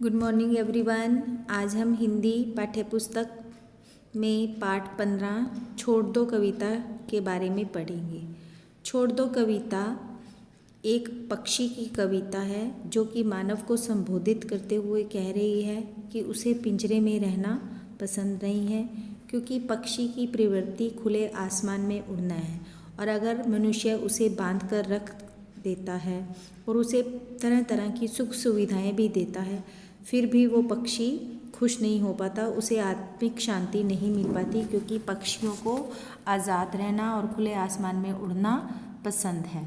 Good morning everyone. आज हम हिंदी पाठ्यपुस्तक में पाठ 15 छोड़ दो कविता के बारे में पढ़ेंगे। छोड़ दो कविता एक पक्षी की कविता है जो कि मानव को संबोधित करते हुए कह रही है कि उसे पिंजरे में रहना पसंद नहीं है, क्योंकि पक्षी की प्रवृत्ति खुले आसमान में उड़ना है और अगर मनुष्य उसे बांध कर रख देता है और उसे तरह तरह की सुख सुविधाएं भी देता है, फिर भी वो पक्षी खुश नहीं हो पाता, उसे आत्मिक शांति नहीं मिल पाती, क्योंकि पक्षियों को आज़ाद रहना और खुले आसमान में उड़ना पसंद है।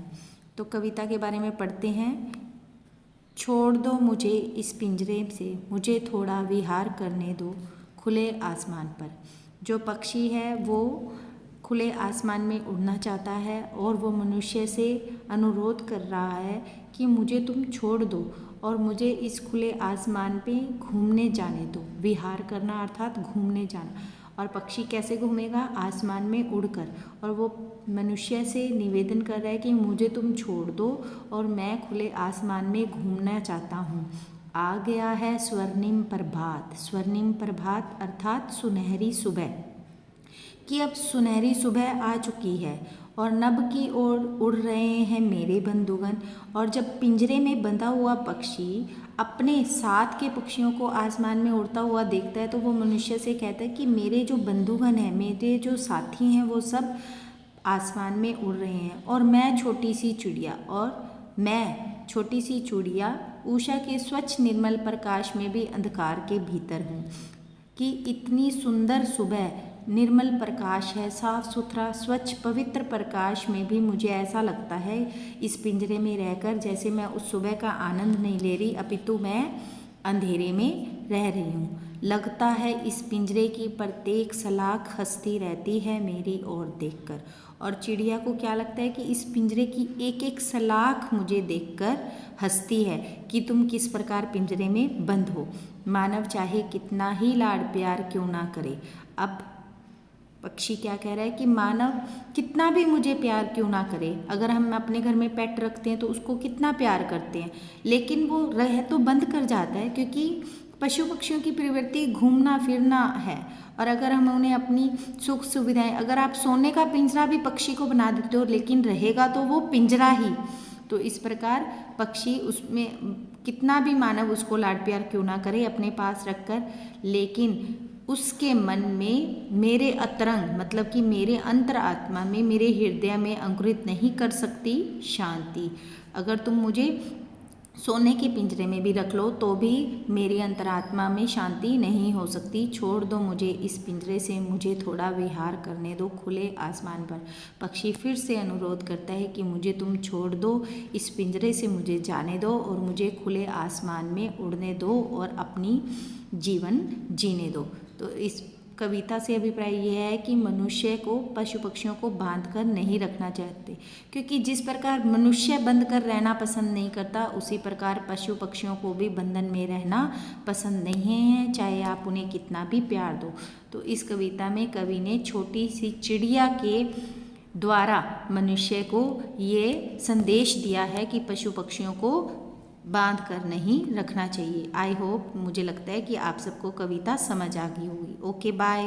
तो कविता के बारे में पढ़ते हैं। छोड़ दो मुझे इस पिंजरे से, मुझे थोड़ा विहार करने दो खुले आसमान पर। जो पक्षी है वो खुले आसमान में उड़ना चाहता है और वो मनुष्य से अनुरोध कर रहा है कि मुझे तुम छोड़ दो और मुझे इस खुले आसमान पे घूमने जाने दो। विहार करना अर्थात घूमने जाना। और पक्षी कैसे घूमेगा? आसमान में उड़कर। और वो मनुष्य से निवेदन कर रहा है कि मुझे तुम छोड़ दो और मैं खुले आसमान में घूमना चाहता हूँ। आ गया है स्वर्णिम प्रभात। स्वर्णिम प्रभात अर्थात सुनहरी सुबह, कि अब सुनहरी सुबह आ चुकी है और नभ की ओर उड़ रहे हैं मेरे बंधुगण। और जब पिंजरे में बंधा हुआ पक्षी अपने साथ के पक्षियों को आसमान में उड़ता हुआ देखता है तो वो मनुष्य से कहता है कि मेरे जो बंधुगण हैं, मेरे जो साथी हैं, वो सब आसमान में उड़ रहे हैं और मैं छोटी सी चिड़िया उषा के स्वच्छ निर्मल प्रकाश में भी अंधकार के भीतर हूँ। कि इतनी सुंदर सुबह, निर्मल प्रकाश है, साफ सुथरा स्वच्छ पवित्र प्रकाश में भी मुझे ऐसा लगता है इस पिंजरे में रहकर जैसे मैं उस सुबह का आनंद नहीं ले रही, अपितु मैं अंधेरे में रह रही हूँ। लगता है इस पिंजरे की प्रत्येक सलाख हंसती रहती है मेरी ओर देखकर। और चिड़िया को क्या लगता है कि इस पिंजरे की एक एक सलाख मुझे देखकर हंसती है कि तुम किस प्रकार पिंजरे में बंद हो। मानव चाहे कितना ही लाड़ प्यार क्यों ना करे। अब पक्षी क्या कह रहा है कि मानव कितना भी मुझे प्यार क्यों ना करे। अगर हम अपने घर में पेट रखते हैं तो उसको कितना प्यार करते हैं, लेकिन वो रह तो बंद कर जाता है, क्योंकि पशु पक्षियों की प्रवृत्ति घूमना फिरना है। और अगर हम उन्हें अपनी सुख सुविधाएं, अगर आप सोने का पिंजरा भी पक्षी को बना देते हो लेकिन रहेगा तो वो पिंजरा ही। तो इस प्रकार पक्षी उसमें कितना भी मानव उसको लाड प्यार क्यों ना करे अपने पास रखकर, लेकिन उसके मन में मेरे अतरंग मतलब कि मेरे अंतरात्मा में, मेरे हृदय में अंकुरित नहीं कर सकती शांति। अगर तुम मुझे सोने के पिंजरे में भी रख लो तो भी मेरी अंतरात्मा में शांति नहीं हो सकती। छोड़ दो मुझे इस पिंजरे से, मुझे थोड़ा विहार करने दो खुले आसमान पर। पक्षी फिर से अनुरोध करता है कि मुझे तुम छोड़ दो, इस पिंजरे से मुझे जाने दो और मुझे खुले आसमान में उड़ने दो और अपनी जीवन जीने दो। तो इस कविता से अभिप्राय यह है कि मनुष्य को पशु पक्षियों को बांध कर नहीं रखना चाहते, क्योंकि जिस प्रकार मनुष्य बंध कर रहना पसंद नहीं करता, उसी प्रकार पशु पक्षियों को भी बंधन में रहना पसंद नहीं है, चाहे आप उन्हें कितना भी प्यार दो। तो इस कविता में कवि ने छोटी सी चिड़िया के द्वारा मनुष्य को ये संदेश दिया है कि पशु पक्षियों को बांध कर नहीं रखना चाहिए। आई होप, मुझे लगता है कि आप सबको कविता समझ आ गई होगी। Okay, bye.